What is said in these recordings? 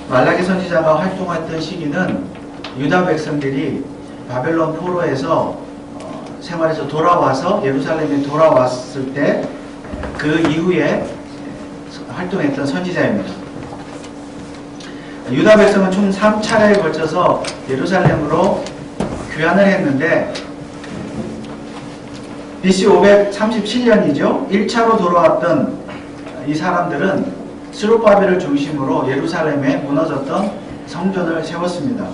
말라기 선지자가 활동했던 시기는 유다 백성들이 바벨론 포로에서 생활에서 돌아와서 예루살렘에 돌아왔을 때 그 이후에 활동했던 선지자입니다. 유다 백성은 총 3차례에 걸쳐서 예루살렘으로 귀환을 했는데 BC 537년이죠. 1차로 돌아왔던 이 사람들은 스룹바벨을 중심으로 예루살렘에 무너졌던 성전을 세웠습니다.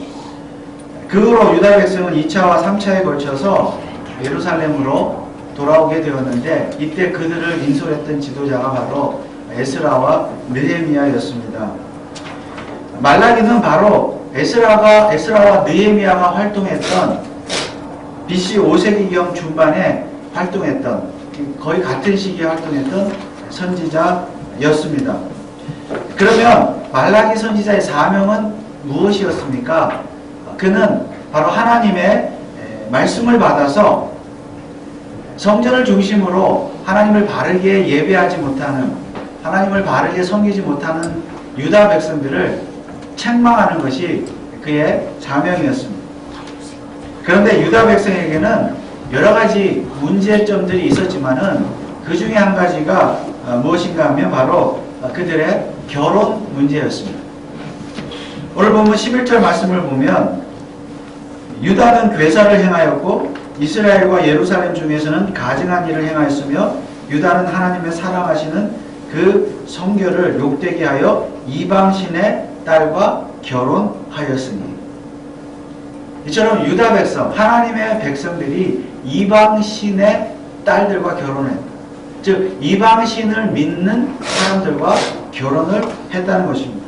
그 후로 유다 백성은 2차와 3차에 걸쳐서 예루살렘으로 돌아오게 되었는데 이때 그들을 인솔했던 지도자가 바로 에스라와 느헤미야였습니다. 말라기는 바로 에스라와 느헤미야가 활동했던 BC 5세기경 중반에 활동했던 거의 같은 시기에 활동했던 선지자였습니다. 그러면 말라기 선지자의 사명은 무엇이었습니까? 그는 바로 하나님의 말씀을 받아서 성전을 중심으로 하나님을 바르게 예배하지 못하는, 하나님을 바르게 섬기지 못하는 유다 백성들을 책망하는 것이 그의 사명이었습니다. 그런데 유다 백성에게는 여러 가지 문제점들이 있었지만은 그 중에 한 가지가 무엇인가 하면 바로 그들의 결혼 문제였습니다. 오늘 보면 11절 말씀을 보면 유다는 괴사를 행하였고 이스라엘과 예루살렘 중에서는 가증한 일을 행하였으며 유다는 하나님의 사랑하시는 그 성결을 욕되게 하여 이방신의 딸과 결혼하였으니. 이처럼 유다 백성, 하나님의 백성들이 이방신의 딸들과 결혼했다. 즉 이방신을 믿는 사람들과 결혼을 했다는 것입니다.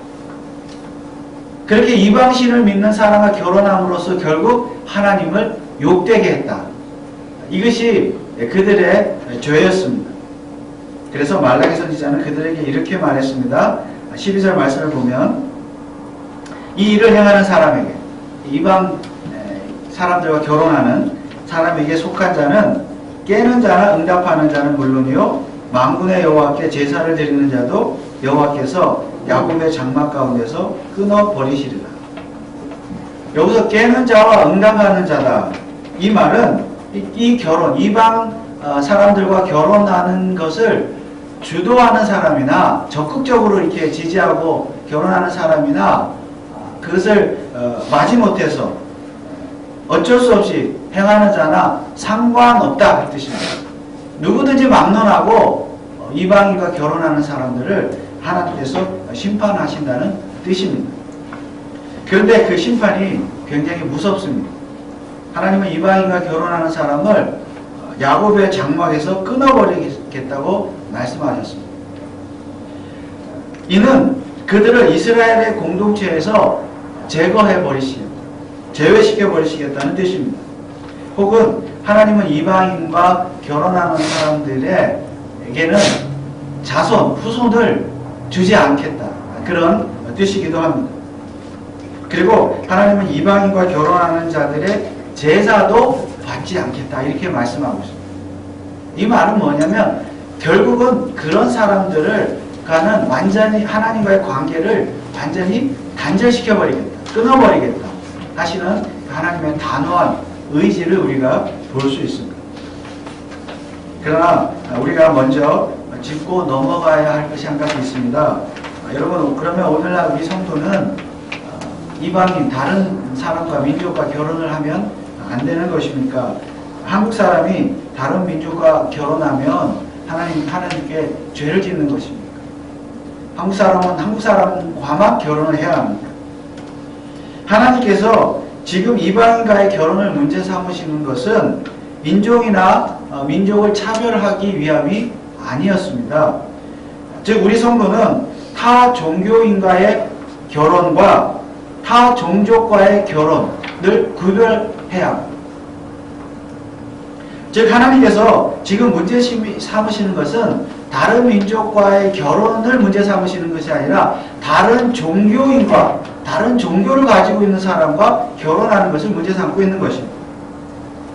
그렇게 이방신을 믿는 사람과 결혼함으로써 결국 하나님을 욕되게 했다. 이것이 그들의 죄였습니다. 그래서 말라기 선지자는 그들에게 이렇게 말했습니다. 12절 말씀을 보면 이 일을 행하는 사람에게, 이방 사람들과 결혼하는 사람에게 속한 자는 깨는 자나 응답하는 자는 물론이요 만군의 여호와께 제사를 드리는 자도 여호와께서 야곱의 장막 가운데서 끊어버리시리라. 여기서 깨는 자와 응답하는 자다. 이 말은 이 결혼, 이방 사람들과 결혼하는 것을 주도하는 사람이나 적극적으로 이렇게 지지하고 결혼하는 사람이나 그것을 마지못해서 어쩔 수 없이 행하는 자나 상관없다 그 뜻입니다. 누구든지 막론하고 이방인과 결혼하는 사람들을 하나님께서 심판하신다는 뜻입니다. 그런데 그 심판이 굉장히 무섭습니다. 하나님은 이방인과 결혼하는 사람을 야곱의 장막에서 끊어버리겠다고 말씀하셨습니다. 이는 그들을 이스라엘의 공동체에서 제거해버리시겠다, 제외시켜버리시겠다는 뜻입니다. 혹은 하나님은 이방인과 결혼하는 사람들에게는 자손, 후손을 주지 않겠다, 그런 뜻이기도 합니다. 그리고 하나님은 이방인과 결혼하는 자들의 제사도 받지 않겠다 이렇게 말씀하고 있습니다. 이 말은 뭐냐면 결국은 그런 사람들과는 완전히 하나님과의 관계를 완전히 단절시켜버리겠다, 끊어버리겠다 하시는 하나님의 단호한 의지를 우리가 볼 수 있습니다. 그러나 우리가 먼저 짚고 넘어가야 할 것이 한 가지 있습니다. 여러분, 그러면 오늘날 우리 성도는 이방인 다른 사람과 민족과 결혼을 하면 안 되는 것입니까? 한국 사람이 다른 민족과 결혼하면 하나님께 죄를 짓는 것입니까? 한국 사람은 한국 사람과만 결혼을 해야 합니다. 하나님께서 지금 이방인과의 결혼을 문제 삼으시는 것은 인종이나 민족을 차별하기 위함이 아니었습니다. 즉 우리 성도는 타 종교인과의 결혼과 타 종족과의 결혼을 구별해야 합니다. 즉 하나님께서 지금 문제 삼으시는 것은 다른 민족과의 결혼을 문제 삼으시는 것이 아니라 다른 종교인과 다른 종교를 가지고 있는 사람과 결혼하는 것을 문제 삼고 있는 것입니다.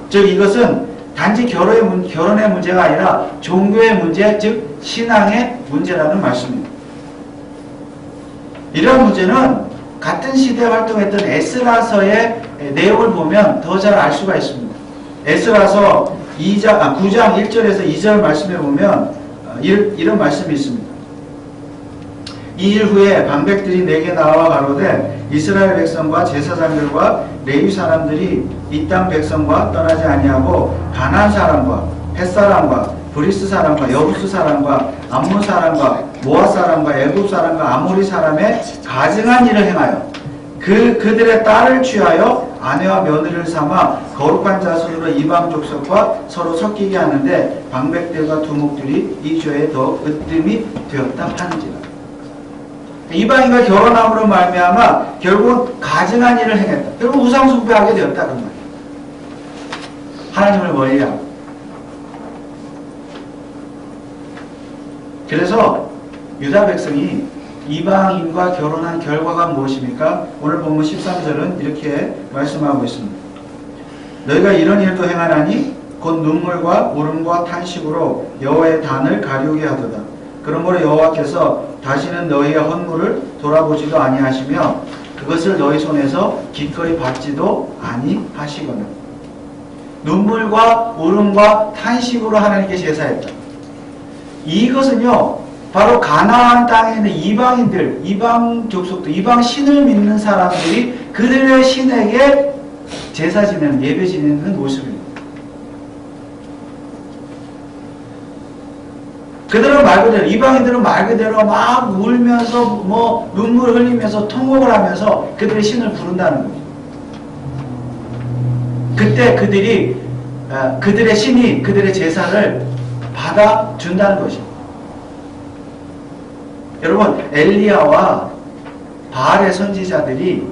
즉 이것은 단지 결혼의 문제가 아니라 종교의 문제, 즉 신앙의 문제라는 말씀입니다. 이런 문제는 같은 시대에 활동했던 에스라서의 내용을 보면 더 잘 알 수가 있습니다. 에스라서 9장 1절에서 2절 말씀에 보면 이런 말씀이 있습니다. 이 일 후에 방백들이 내게 나와 가로되 이스라엘 백성과 제사장들과 레위 사람들이 이 땅 백성과 떠나지 아니하고 가나안 사람과 헷 사람과 브리스 사람과 여부스 사람과 암몬 사람과 모압 사람과 애굽 사람과 아모리 사람의 가증한 일을 행하여 그들의 딸을 취하여 아내와 며느리를 삼아 거룩한 자손으로 이방 족속과 서로 섞이게 하는데 방백들과 두목들이 이 죄에 더 으뜸이 되었다 하는지라. 이방인과 결혼함으로 말미암아 결국 가증한 일을 행했다. 결국 우상숭배하게 되었다 그런 말이에요. 하나님을 멀리하고. 그래서 유다 백성이 이방인과 결혼한 결과가 무엇입니까? 오늘 본문 13절은 이렇게 말씀하고 있습니다. 너희가 이런 일도 행하나니 곧 눈물과 울음과 탄식으로 여호와의 단을 가리우게 하도다. 그러므로 여호와께서 다시는 너희의 헌물을 돌아보지도 아니하시며 그것을 너희 손에서 기꺼이 받지도 아니하시거늘. 눈물과 울음과 탄식으로 하나님께 제사했다. 이것은요 바로 가나안 땅에 있는 이방인들, 이방 족속들, 이방 신을 믿는 사람들이 그들의 신에게 제사 지내는, 예배 지내는 모습입니다. 그들은 말 그대로, 이방인들은 말 그대로 막 울면서 뭐 눈물 흘리면서 통곡을 하면서 그들의 신을 부른다는 거죠. 그때 그들의 신이 그들의 제사를 받아준다는 것입니다. 여러분, 엘리야와 바알의 선지자들이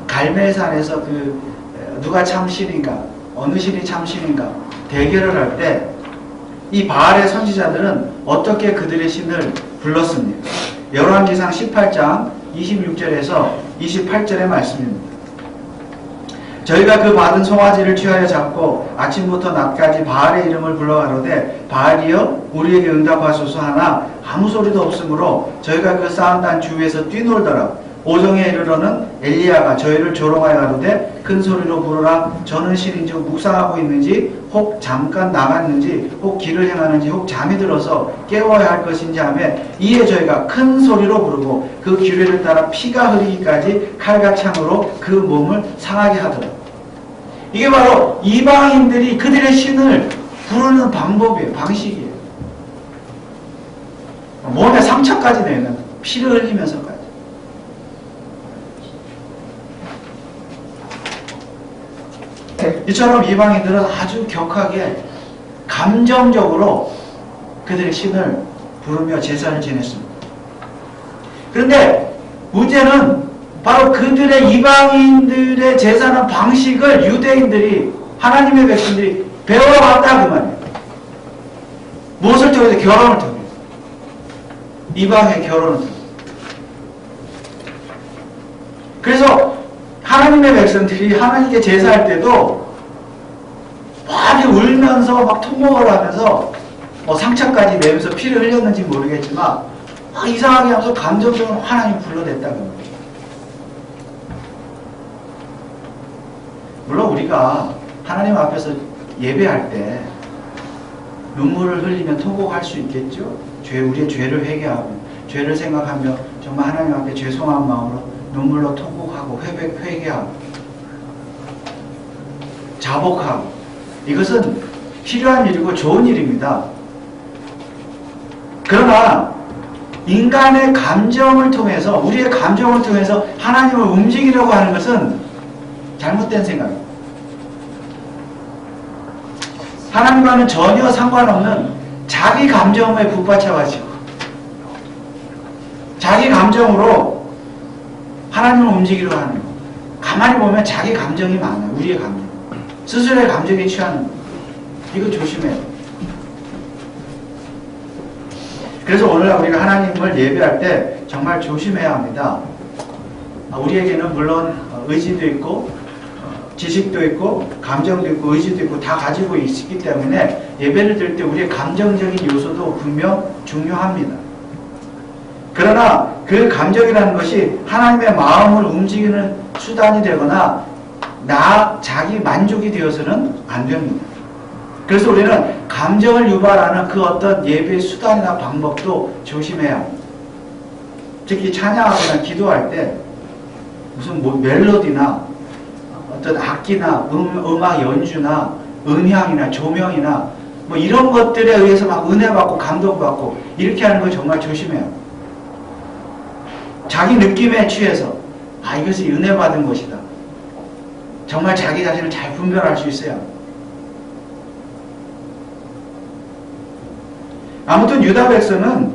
갈멜산에서 누가 참 신인가, 어느 신이 참 신인가 대결을 할 때 이 바알의 선지자들은 어떻게 그들의 신을 불렀습니까? 열왕기상 18장 26절에서 28절의 말씀입니다. 저희가 그 받은 송아지를 취하여 잡고 아침부터 낮까지 바알의 이름을 불러 가로되 바알이여 우리에게 응답하소서 하나 아무 소리도 없으므로 저희가 그 쌓은 주위에서 뛰놀더라. 오정에 이르러는 엘리야가 저희를 조롱하여 가로되 큰 소리로 부르라. 저는 신인지 묵상하고 있는지 혹 잠깐 나갔는지 혹 길을 행하는지 혹 잠이 들어서 깨워야 할 것인지 하며 이에 저희가 큰 소리로 부르고 그 규례를 따라 피가 흐르기까지 칼과 창으로 그 몸을 상하게 하더라. 이게 바로 이방인들이 그들의 신을 부르는 방법이에요. 방식이에요. 몸에 상처까지 내는, 피를 흘리면서까지. 이처럼 이방인들은 아주 격하게 감정적으로 그들의 신을 부르며 제사를 지냈습니다. 그런데 문제는 바로 그들의 이방인들의 제사하는 방식을 유대인들이, 하나님의 백성들이 배워왔다 그 말이에요. 무엇을 통해서? 결혼을 통해서. 이방의 결혼을 통해서. 그래서 하나님의 백성들이 하나님께 제사할 때도 많이 울면서 막 통곡을 하면서 뭐 상처까지 내면서 피를 흘렸는지 모르겠지만 막 이상하게 하면서 감정적으로 하나님 불러댔다는 거예요. 물론 우리가 하나님 앞에서 예배할 때 눈물을 흘리며 통곡할 수 있겠죠. 우리의 죄를 회개하고 죄를 생각하며 정말 하나님 앞에 죄송한 마음으로 눈물로 통곡하고 회개하고 자복하고 이것은 필요한 일이고 좋은 일입니다. 그러나 인간의 감정을 통해서, 우리의 감정을 통해서 하나님을 움직이려고 하는 것은 잘못된 생각입니다. 하나님과는 전혀 상관없는 자기 감정에 북받쳐가지고 자기 감정으로 하나님을 움직이려고 하는 거. 가만히 보면 자기 감정이 많아요. 우리의 감정. 스스로의 감정에 취하는 거. 이거 조심해요. 그래서 오늘날 우리가 하나님을 예배할 때 정말 조심해야 합니다. 우리에게는 물론 의지도 있고 지식도 있고 감정도 있고 의지도 있고 다 가지고 있기 때문에 예배를 드릴 때 우리의 감정적인 요소도 분명 중요합니다. 그러나 그 감정이라는 것이 하나님의 마음을 움직이는 수단이 되거나 자기 만족이 되어서는 안 됩니다. 그래서 우리는 감정을 유발하는 그 어떤 예배의 수단이나 방법도 조심해야 합니다. 특히 찬양하거나 기도할 때 무슨 멜로디나 어떤 악기나 음악 연주나 음향이나 조명이나 뭐 이런 것들에 의해서 막 은혜받고 감동받고 이렇게 하는 거 정말 조심해야 합니다. 자기 느낌에 취해서 이것이 은혜받은 것이다. 정말 자기 자신을 잘 분별할 수 있어야 합니다. 아무튼 유다 백성은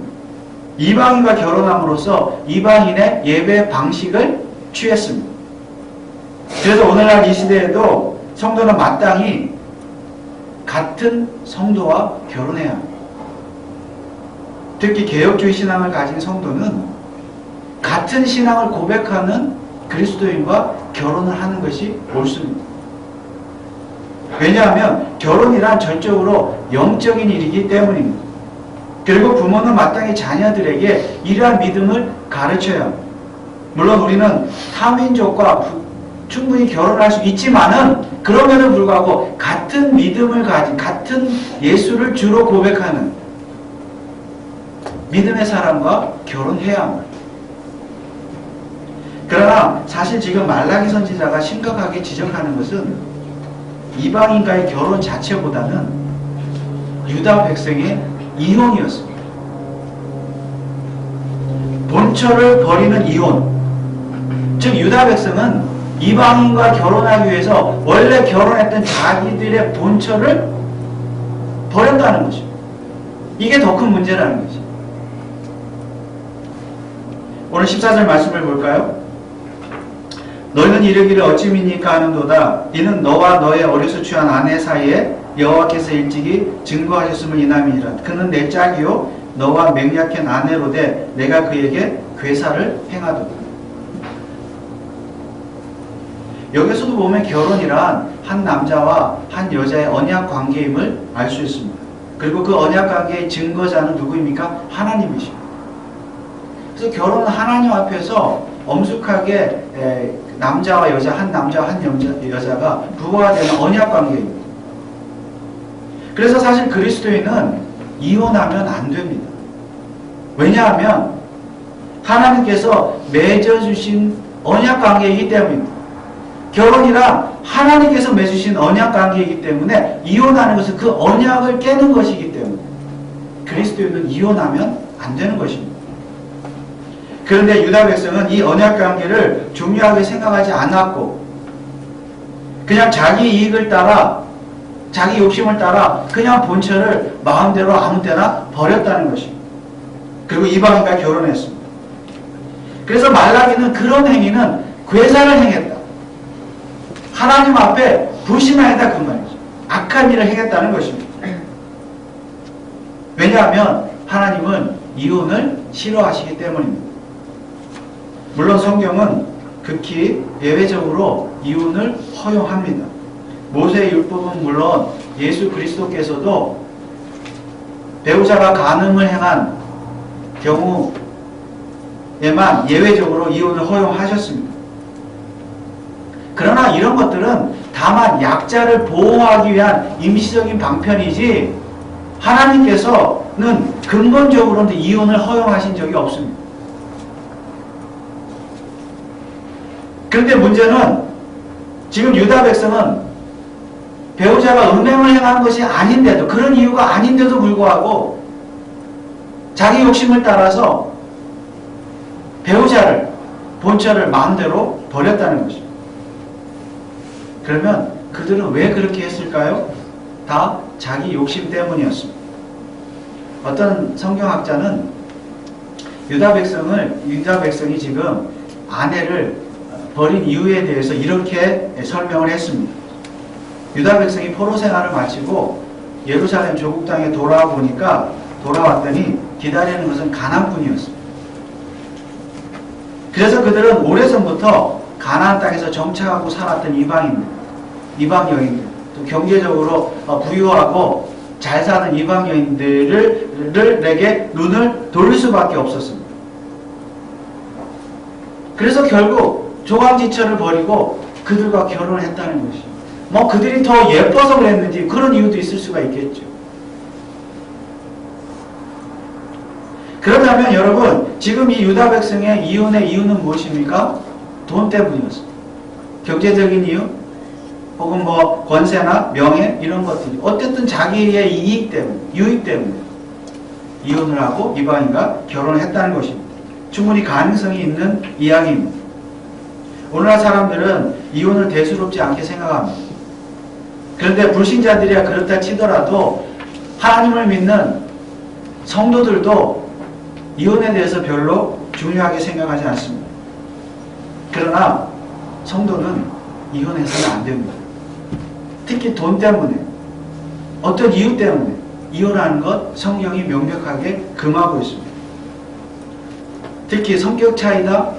이방인과 결혼함으로써 이방인의 예배 방식을 취했습니다. 그래서 오늘날 이 시대에도 성도는 마땅히 같은 성도와 결혼해야 합니다. 특히 개혁주의 신앙을 가진 성도는 같은 신앙을 고백하는 그리스도인과 결혼을 하는 것이 옳습니다. 왜냐하면 결혼이란 전적으로 영적인 일이기 때문입니다. 그리고 부모는 마땅히 자녀들에게 이러한 믿음을 가르쳐야 합니다. 물론 우리는 타민족과 충분히 결혼할 수 있지만은 그럼에도 불구하고 같은 믿음을 가진 같은 예수를 주로 고백하는 믿음의 사람과 결혼해야 합니다. 그러나 사실 지금 말라기 선지자가 심각하게 지적하는 것은 이방인과의 결혼 자체보다는 유다 백성의 이혼이었습니다. 본처를 버리는 이혼. 즉 유다 백성은 이방인과 결혼하기 위해서 원래 결혼했던 자기들의 본처를 버렸다는 것이죠. 이게 더 큰 문제라는 거죠. 오늘 14절 말씀을 볼까요? 너희는 이르기를 어찌 믿니까 하는도다. 이는 너와 너의 어려서 취한 아내 사이에 여호와께서 일찍이 증거하셨음을 인함이니라. 그는 내 짝이요 너와 맹약한 아내로되 내가 그에게 괴사를 행하도다. 여기서도 보면 결혼이란 한 남자와 한 여자의 언약 관계임을 알 수 있습니다. 그리고 그 언약 관계의 증거자는 누구입니까? 하나님이십니다. 그래서 결혼은 하나님 앞에서 엄숙하게 남자와 여자, 한 남자와 한 여자가 부부가 되는 언약 관계입니다. 그래서 사실 그리스도인은 이혼하면 안 됩니다. 왜냐하면 하나님께서 맺어주신 언약 관계이기 때문입니다. 결혼이란 하나님께서 맺으신 언약 관계이기 때문에 이혼하는 것은 그 언약을 깨는 것이기 때문에 그리스도인은 이혼하면 안 되는 것입니다. 그런데 유다 백성은 이 언약 관계를 중요하게 생각하지 않았고 그냥 자기 이익을 따라 자기 욕심을 따라 그냥 본처를 마음대로 아무 때나 버렸다는 것입니다. 그리고 이방인과 결혼했습니다. 그래서 말라기는 그런 행위는 괴사를 행했다. 하나님 앞에 불신하였다 그 말이죠. 악한 일을 행했다는 것입니다. 왜냐하면 하나님은 이혼을 싫어하시기 때문입니다. 물론 성경은 극히 예외적으로 이혼을 허용합니다. 모세의 율법은 물론 예수 그리스도께서도 배우자가 간음을 행한 경우에만 예외적으로 이혼을 허용하셨습니다. 그러나 이런 것들은 다만 약자를 보호하기 위한 임시적인 방편이지 하나님께서는 근본적으로는 이혼을 허용하신 적이 없습니다. 그런데 문제는 지금 유다 백성은 배우자가 음행을 행한 것이 아닌데도 그런 이유가 아닌데도 불구하고 자기 욕심을 따라서 배우자를 본처를 마음대로 버렸다는 것입니다. 그러면 그들은 왜 그렇게 했을까요? 다 자기 욕심 때문이었습니다. 어떤 성경학자는 유다 백성이 지금 아내를 버린 이유에 대해서 이렇게 설명을 했습니다. 유다 백성이 포로 생활을 마치고 예루살렘 조국 땅에 돌아왔더니 기다리는 것은 가나안뿐이었습니다. 그래서 그들은 오래전부터 가나안 땅에서 정착하고 살았던 이방 여인들, 또 경제적으로 부유하고 잘 사는 이방 여인들을 내게 눈을 돌릴 수밖에 없었습니다. 그래서 결국 조강지처를 버리고 그들과 결혼을 했다는 것이죠. 뭐 그들이 더 예뻐서 그랬는지 그런 이유도 있을 수가 있겠죠. 그렇다면 여러분, 지금 이 유다 백성의 이혼의 이유는 무엇입니까? 돈 때문이었습니다. 경제적인 이유, 혹은 뭐 권세나 명예 이런 것들이 어쨌든 자기의 이익 때문에, 유익 때문에 이혼을 하고 이방인과 결혼을 했다는 것입니다. 충분히 가능성이 있는 이야기입니다. 오늘날 사람들은 이혼을 대수롭지 않게 생각합니다. 그런데 불신자들이야 그렇다 치더라도 하나님을 믿는 성도들도 이혼에 대해서 별로 중요하게 생각하지 않습니다. 그러나 성도는 이혼해서는 안 됩니다. 특히 돈 때문에, 어떤 이유 때문에 이혼하는 것 성경이 명백하게 금하고 있습니다. 특히 성격 차이다,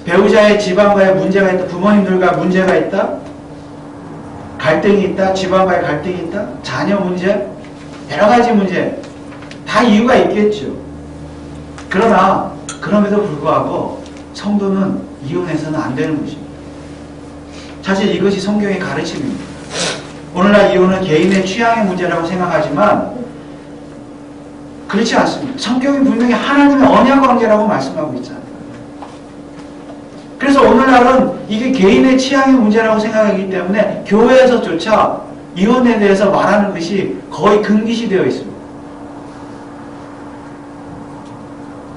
배우자의 집안과의 문제가 있다, 부모님들과 문제가 있다, 갈등이 있다, 집안과의 갈등이 있다, 자녀 문제, 여러 가지 문제, 다 이유가 있겠죠. 그러나 그럼에도 불구하고 성도는 이혼해서는 안 되는 것입니다. 사실 이것이 성경의 가르침입니다. 오늘날 이혼은 개인의 취향의 문제라고 생각하지만 그렇지 않습니다. 성경이 분명히 하나님의 언약 관계라고 말씀하고 있잖아요. 그래서 오늘날은 이게 개인의 취향의 문제라고 생각하기 때문에 교회에서조차 이혼에 대해서 말하는 것이 거의 금기시되어 있습니다.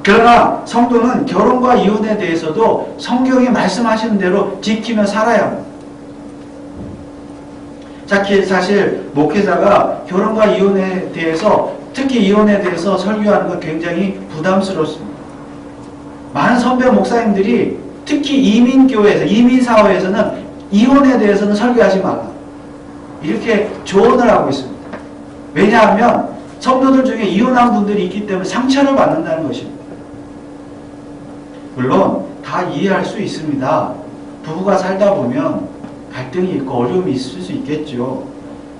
그러나 성도는 결혼과 이혼에 대해서도 성경이 말씀하시는 대로 지키며 살아야 합니다. 사실 목회자가 결혼과 이혼에 대해서, 특히 이혼에 대해서 설교하는 건 굉장히 부담스럽습니다. 많은 선배 목사님들이 특히 이민교회에서, 이민사회에서는 이혼에 대해서는 설교하지 말라, 이렇게 조언을 하고 있습니다. 왜냐하면 성도들 중에 이혼한 분들이 있기 때문에 상처를 받는다는 것입니다. 물론 다 이해할 수 있습니다. 부부가 살다 보면 갈등이 있고 어려움이 있을 수 있겠죠.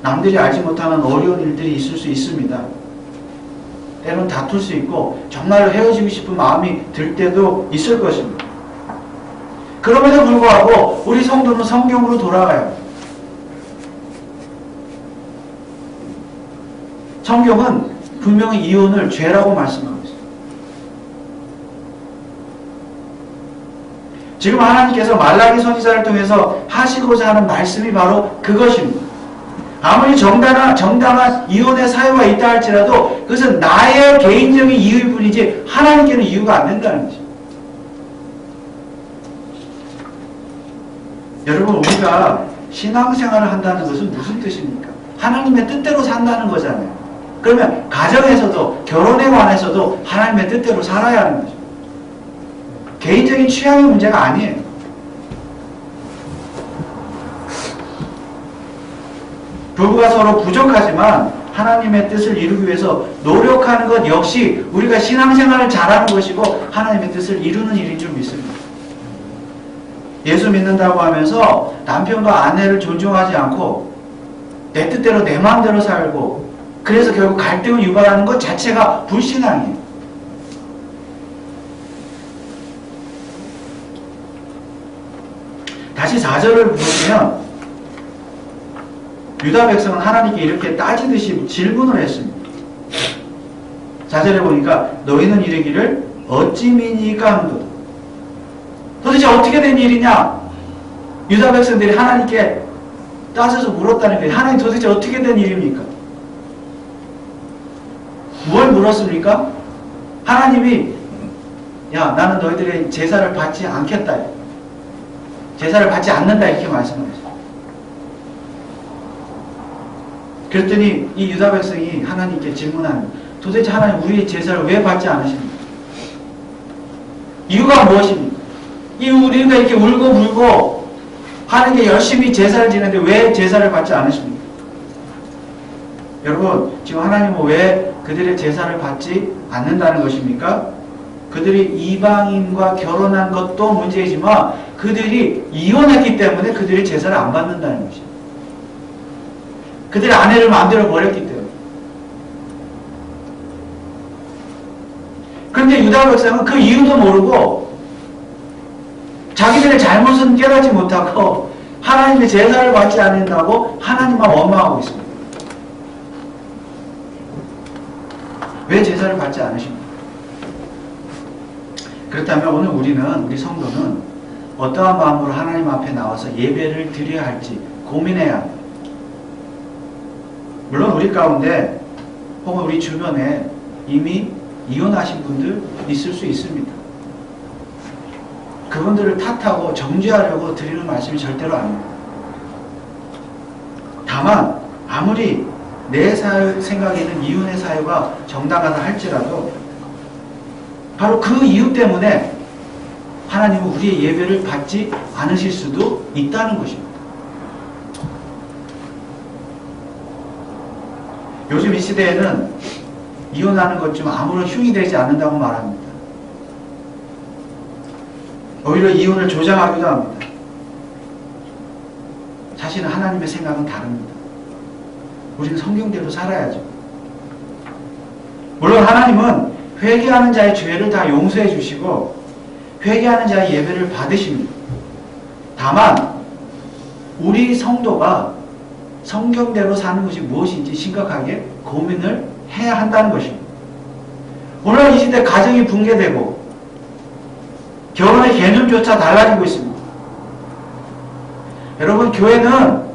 남들이 알지 못하는 어려운 일들이 있을 수 있습니다. 때로는 다툴 수 있고 정말로 헤어지고 싶은 마음이 들 때도 있을 것입니다. 그럼에도 불구하고 우리 성도는 성경으로 돌아가요. 성경은 분명히 이혼을 죄라고 말씀하고 있습니다. 지금 하나님께서 말라기 선지자를 통해서 하시고자 하는 말씀이 바로 그것입니다. 아무리 정당한 이혼의 사유가 있다 할지라도 그것은 나의 개인적인 이유일 뿐이지 하나님께는 이유가 안 된다는 것입니다. 여러분, 우리가 신앙생활을 한다는 것은 무슨 뜻입니까? 하나님의 뜻대로 산다는 거잖아요. 그러면 가정에서도, 결혼에 관해서도 하나님의 뜻대로 살아야 하는 거죠. 개인적인 취향의 문제가 아니에요. 부부가 서로 부족하지만 하나님의 뜻을 이루기 위해서 노력하는 것 역시 우리가 신앙생활을 잘하는 것이고 하나님의 뜻을 이루는 일인 줄 믿습니다. 예수 믿는다고 하면서 남편과 아내를 존중하지 않고 내 뜻대로 내 마음대로 살고 그래서 결국 갈등을 유발하는 것 자체가 불신앙이에요. 다시 4절을 보시면 유다 백성은 하나님께 이렇게 따지듯이 질문을 했습니다. 4절에 보니까 너희는 이르기를 어찌 미니까 하는도다. 도대체 어떻게 된 일이냐? 유다 백성들이 하나님께 따져서 물었다는 거예요. 하나님 도대체 어떻게 된 일입니까? 뭘 물었습니까? 하나님이 야, 나는 너희들의 제사를 받지 않겠다. 제사를 받지 않는다 이렇게 말씀하셨어요. 그랬더니 이 유다 백성이 하나님께 질문하는 도대체 하나님 우리의 제사를 왜 받지 않으십니까? 이유가 무엇입니까? 우리가 이렇게 울고 불고 하는 게 열심히 제사를 지내는데 왜 제사를 받지 않으십니까? 여러분, 지금 하나님은 왜 그들의 제사를 받지 않는다는 것입니까? 그들이 이방인과 결혼한 것도 문제이지만 그들이 이혼했기 때문에 그들이 제사를 안 받는다는 것입니다. 그들의 아내를 마음대로 버렸기 때문에. 그런데 유다 백성은 그 이유도 모르고 자기들의 잘못은 깨닫지 못하고 하나님의 제사를 받지 않는다고 하나님만 원망하고 있습니다. 왜 제사를 받지 않으십니까? 그렇다면 오늘 우리 성도는 어떠한 마음으로 하나님 앞에 나와서 예배를 드려야 할지 고민해야 합니다. 물론 우리 가운데 혹은 우리 주변에 이미 이혼하신 분들 있을 수 있습니다. 그분들을 탓하고 정죄하려고 드리는 말씀이 절대로 아닙니다. 다만 아무리 내 생각에는 이혼의 사유가 정당하다 할지라도 바로 그 이유 때문에 하나님은 우리의 예배를 받지 않으실 수도 있다는 것입니다. 요즘 이 시대에는 이혼하는 것 좀 아무런 흉이 되지 않는다고 말합니다. 오히려 이혼을 조장하기도 합니다. 사실은 하나님의 생각은 다릅니다. 우리는 성경대로 살아야죠. 물론 하나님은 회개하는 자의 죄를 다 용서해 주시고 회개하는 자의 예배를 받으십니다. 다만 우리 성도가 성경대로 사는 것이 무엇인지 심각하게 고민을 해야 한다는 것입니다. 오늘 이 시대 가정이 붕괴되고 결혼의 개념조차 달라지고 있습니다. 여러분, 교회는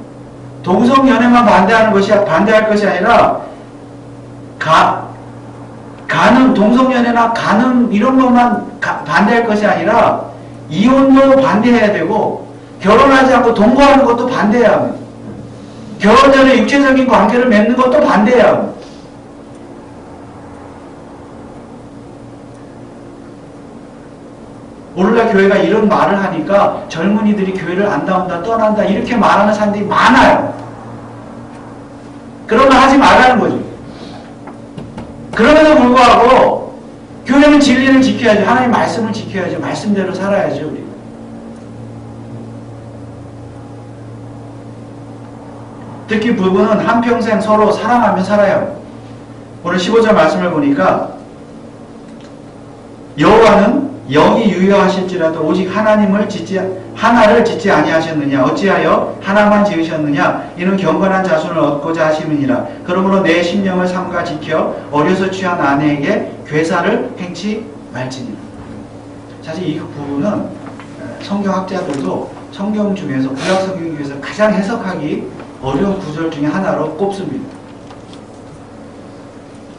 동성연애만 반대할 것이 아니라 동성연애나 간음 이런 것만 반대할 것이 아니라 이혼도 반대해야 되고 결혼하지 않고 동거하는 것도 반대해야 합니다. 결혼 전에 육체적인 관계를 맺는 것도 반대해야 합니다. 오늘날 교회가 이런 말을 하니까 젊은이들이 교회를 안 나온다, 떠난다 이렇게 말하는 사람들이 많아요. 그런 말 하지 말라는 거죠. 그럼에도 불구하고 교회는 진리를 지켜야죠. 하나님 말씀을 지켜야죠. 말씀대로 살아야죠. 우리. 특히 부부는 한평생 서로 사랑하며 살아야 합니다. 오늘 15절 말씀을 보니까 여호와는 영이 유효하실지라도 오직 하나를 짓지 아니하셨느냐 어찌하여 하나만 지으셨느냐 이는 경건한 자손을 얻고자 하심이니라. 그러므로 내 심령을 삼가 지켜 어려서 취한 아내에게 괴사를 행치 말지니라. 사실 이 부분은 성경학자들도 성경 중에서 구약 성경 중에서 가장 해석하기 어려운 구절 중에 하나로 꼽습니다.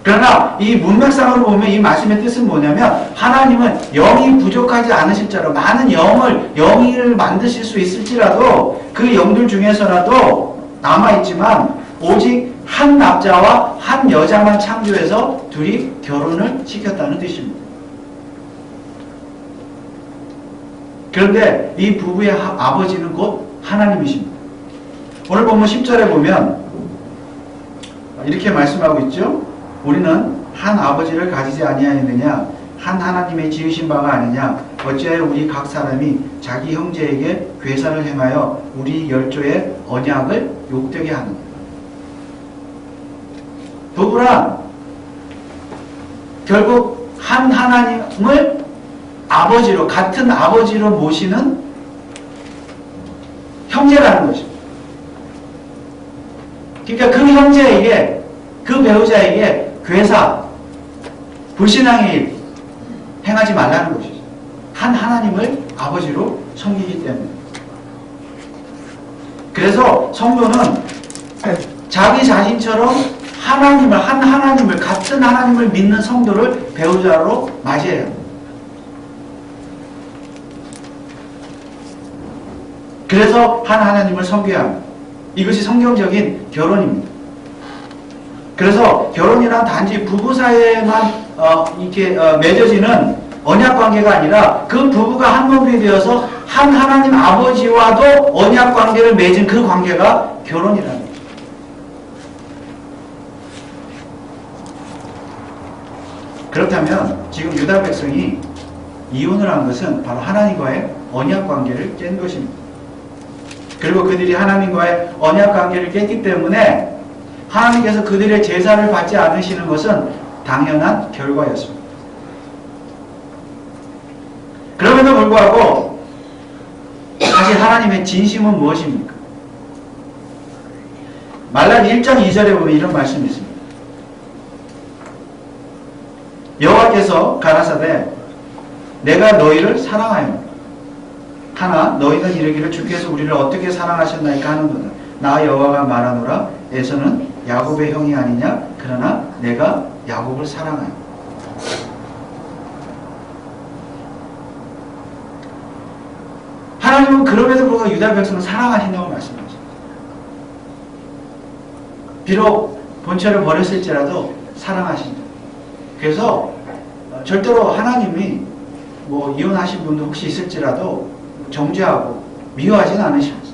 그러나 이 문맥상으로 보면 이 말씀의 뜻은 뭐냐면 하나님은 영이 부족하지 않으실 자로 많은 영을 만드실 수 있을지라도 그 영들 중에서라도 남아있지만 오직 한 남자와 한 여자만 창조해서 둘이 결혼을 시켰다는 뜻입니다. 그런데 이 부부의 아버지는 곧 하나님이십니다. 오늘 본문 10절에 보면 이렇게 말씀하고 있죠. 우리는 한 아버지를 가지지 아니하였느냐 한 하나님의 지으신 바가 아니냐 어찌하여 우리 각 사람이 자기 형제에게 괴사를 행하여 우리 열조의 언약을 욕되게 하느냐. 부부란 결국 한 하나님을 아버지로 같은 아버지로 모시는 형제라는 것입니다. 그러니까 그 형제에게 그 배우자에게 괴사, 불신앙의 일 행하지 말라는 것이죠. 한 하나님을 아버지로 섬기기 때문에. 그래서 성도는 자기 자신처럼 한 하나님을 같은 하나님을 믿는 성도를 배우자로 맞이해야 합니다. 그래서 한 하나님을 섬겨야 합니다. 이것이 성경적인 결혼입니다. 그래서 결혼이란 단지 부부 사이에만 이렇게 맺어지는 언약 관계가 아니라 그 부부가 한 몸이 되어서 한 하나님 아버지와도 언약 관계를 맺은 그 관계가 결혼이라는 거죠. 그렇다면 지금 유다 백성이 이혼을 한 것은 바로 하나님과의 언약 관계를 깬 것입니다. 그리고 그들이 하나님과의 언약 관계를 깼기 때문에 하나님께서 그들의 제사를 받지 않으시는 것은 당연한 결과였습니다. 그럼에도 불구하고 사실 하나님의 진심은 무엇입니까? 말라기 1장 2절에 보면 이런 말씀이 있습니다. 여호와께서 가라사대 내가 너희를 사랑하여 하나 너희는 이르기를 주께서 우리를 어떻게 사랑하셨나이까 하는도다. 나 여호와가 말하노라 에서는 야곱의 형이 아니냐 그러나 내가 야곱을 사랑하여. 하나님은 그럼에도 불구하고 유다 백성을 사랑하신다고 말씀하십니다. 비록 본처를 버렸을지라도 사랑하신다. 그래서 절대로 하나님이 뭐 이혼하신 분도 혹시 있을지라도 정죄하고 미워하지는 않으십니다.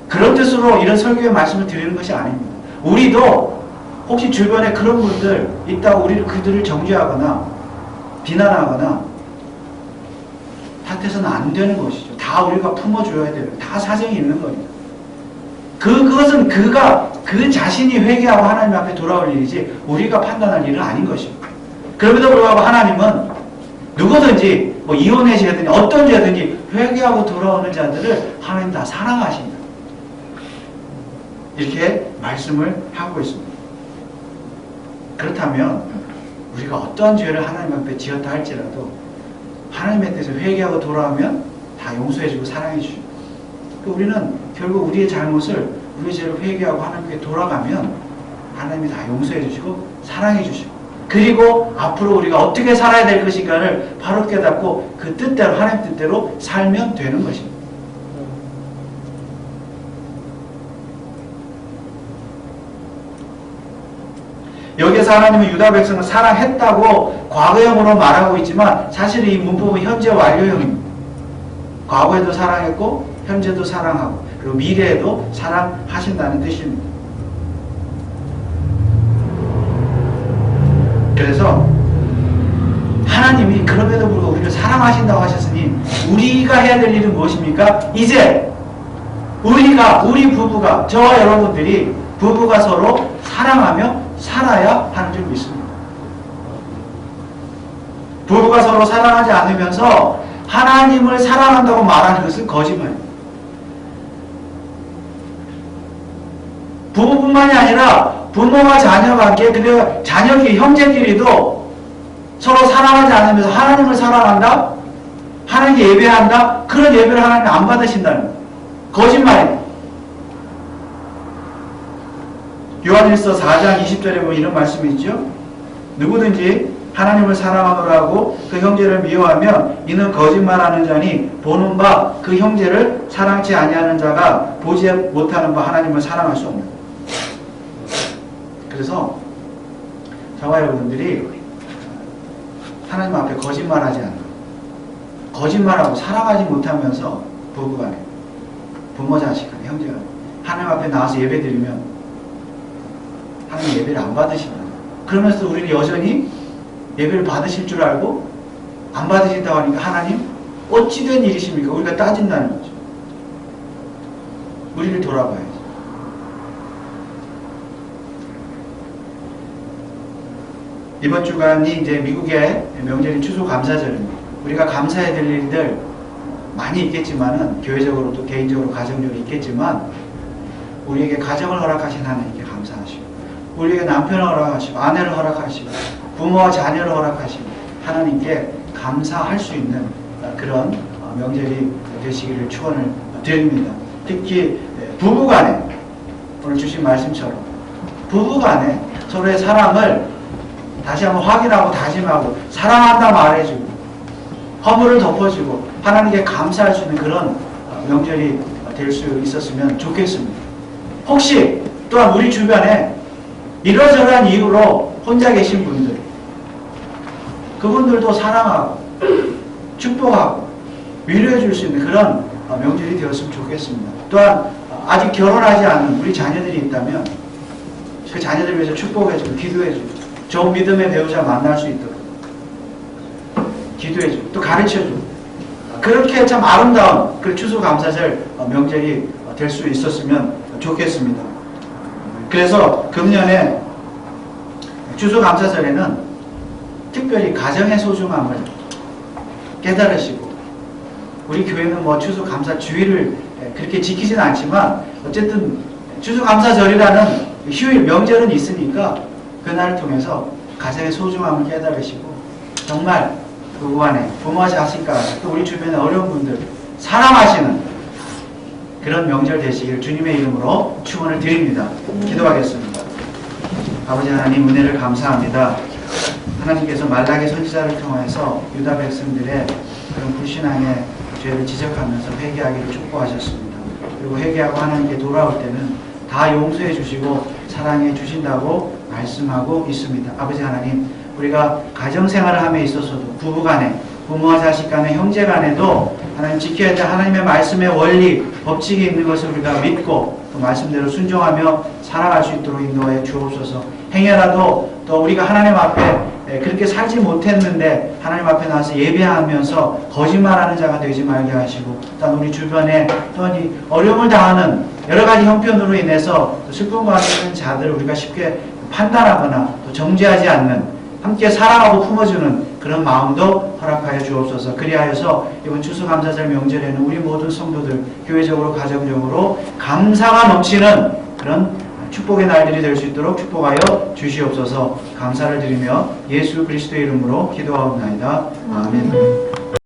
그런 뜻으로 이런 설교의 말씀을 드리는 것이 아닙니다. 우리도 혹시 주변에 그런 분들 있다고 우리를 그들을 정죄하거나 비난하거나 탓해서는 안 되는 것이죠. 다 우리가 품어줘야 돼요. 다 사정이 있는 겁니다. 그것은 그 자신이 회개하고 하나님 앞에 돌아올 일이지 우리가 판단할 일은 아닌 것입니다. 그럼에도 불구하고 하나님은 누구든지 뭐 이혼의 죄든지 어떤 죄든지 회개하고 돌아오는 자들을 하나님 다 사랑하신다. 이렇게 말씀을 하고 있습니다. 그렇다면 우리가 어떠한 죄를 하나님 앞에 지었다 할지라도 하나님의 뜻에 회개하고 돌아오면 다 용서해주고 사랑해주시고 우리는 결국 우리의 잘못을 우리의 죄를 회개하고 하나님께 돌아가면 하나님이 다 용서해주시고 사랑해주시고 그리고 앞으로 우리가 어떻게 살아야 될 것인가를 바로 깨닫고 그 뜻대로 하나님 뜻대로 살면 되는 것입니다. 여기에서 하나님은 유다 백성을 사랑했다고 과거형으로 말하고 있지만 사실 이 문법은 현재 완료형입니다. 과거에도 사랑했고 현재도 사랑하고 그리고 미래에도 사랑하신다는 뜻입니다. 그래서 하나님이 그럼에도 불구하고 우리를 사랑하신다고 하셨으니 우리가 해야 될 일은 무엇입니까? 이제 우리 부부가 저와 여러분들이 부부가 서로 사랑하며 살아야 하는 줄 믿습니다. 부부가 서로 사랑하지 않으면서 하나님을 사랑한다고 말하는 것은 거짓말입니다. 부부뿐만이 아니라 부모와 자녀 관계 그리고 자녀끼리 형제끼리도 서로 사랑하지 않으면서 하나님을 사랑한다? 하나님께 예배한다? 그런 예배를 하나님 안 받으신다는 거예요. 거짓말입니다. 요한일서 4장 20절에 보면 이런 말씀이 있죠. 누구든지 하나님을 사랑하노라 하고 그 형제를 미워하면 이는 거짓말하는 자니 보는 바 그 형제를 사랑치 아니하는 자가 보지 못하는 바 하나님을 사랑할 수 없는. 그래서 저와 여러분들이 하나님 앞에 거짓말하지 않는 거짓말하고 사랑하지 못하면서 부부간에 부모 자식간에 형제간에 하나님 앞에 나와서 예배드리면 하나님 예배를 안 받으신다. 그러면서 우리는 여전히 예배를 받으실 줄 알고 안 받으신다고 하니까 하나님 어찌된 일이십니까? 우리가 따진다는 거죠. 우리를 돌아봐야지. 이번 주간이 이제 미국의 명절인 추수감사절입니다. 우리가 감사해야 될 일들 많이 있겠지만은 교회적으로도 개인적으로 가정적으로 있겠지만 우리에게 가정을 허락하신 하나님께 감사하시고 우리에게 남편을 허락하시고 아내를 허락하시고 부모와 자녀를 허락하시고 하나님께 감사할 수 있는 그런 명절이 되시기를 축원을 드립니다. 특히 부부간에 오늘 주신 말씀처럼 부부간에 서로의 사랑을 다시 한번 확인하고 다짐하고 사랑한다 말해주고 허물을 덮어주고 하나님께 감사할 수 있는 그런 명절이 될 수 있었으면 좋겠습니다. 혹시 또한 우리 주변에 이러저러한 이유로 혼자 계신 분들 그분들도 사랑하고 축복하고 위로해 줄 수 있는 그런 명절이 되었으면 좋겠습니다. 또한 아직 결혼하지 않은 우리 자녀들이 있다면 그 자녀들 위해서 축복해주고 기도해주고 좋은 믿음의 배우자 만날 수 있도록 기도해주고 또 가르쳐주고 그렇게 참 아름다운 그 추수감사절 명절이 될 수 있었으면 좋겠습니다. 그래서 금년에 추수감사절에는 특별히 가정의 소중함을 깨달으시고 우리 교회는 뭐 추수감사주의를 그렇게 지키지는 않지만 어쨌든 추수감사절이라는 휴일, 명절은 있으니까 그날을 통해서 가정의 소중함을 깨달으시고 정말 그 안에 부모와 자식과 또 우리 주변의 어려운 분들 사랑하시는 그런 명절 되시길 주님의 이름으로 축원을 드립니다. 기도하겠습니다. 아버지 하나님, 은혜를 감사합니다. 하나님께서 말라기 선지자를 통해서 유다 백성들의 그런 불신앙의 죄를 지적하면서 회개하기를 축복하셨습니다. 그리고 회개하고 하나님께 돌아올 때는 다 용서해 주시고 사랑해 주신다고 말씀하고 있습니다. 아버지 하나님, 우리가 가정생활을 함에 있어서도 부부간에, 부모와 자식 간에, 형제 간에도 하나님 지켜야 될 하나님의 말씀의 원리, 법칙이 있는 것을 우리가 믿고 그 말씀대로 순종하며 살아갈 수 있도록 인도해 주옵소서. 행여라도 또 우리가 하나님 앞에 그렇게 살지 못했는데 하나님 앞에 나와서 예배하면서 거짓말하는 자가 되지 말게 하시고, 또한 우리 주변에 또한 어려움을 당하는 여러 가지 형편으로 인해서 슬픔과 같은 자들을 우리가 쉽게 판단하거나 또 정죄하지 않는, 함께 사랑하고 품어주는 그런 마음도 허락하여 주옵소서. 그리하여서 이번 추수감사절 명절에는 우리 모든 성도들 교회적으로 가정적으로 감사가 넘치는 그런 축복의 날들이 될 수 있도록 축복하여 주시옵소서. 감사를 드리며 예수 그리스도의 이름으로 기도하옵나이다. 아멘.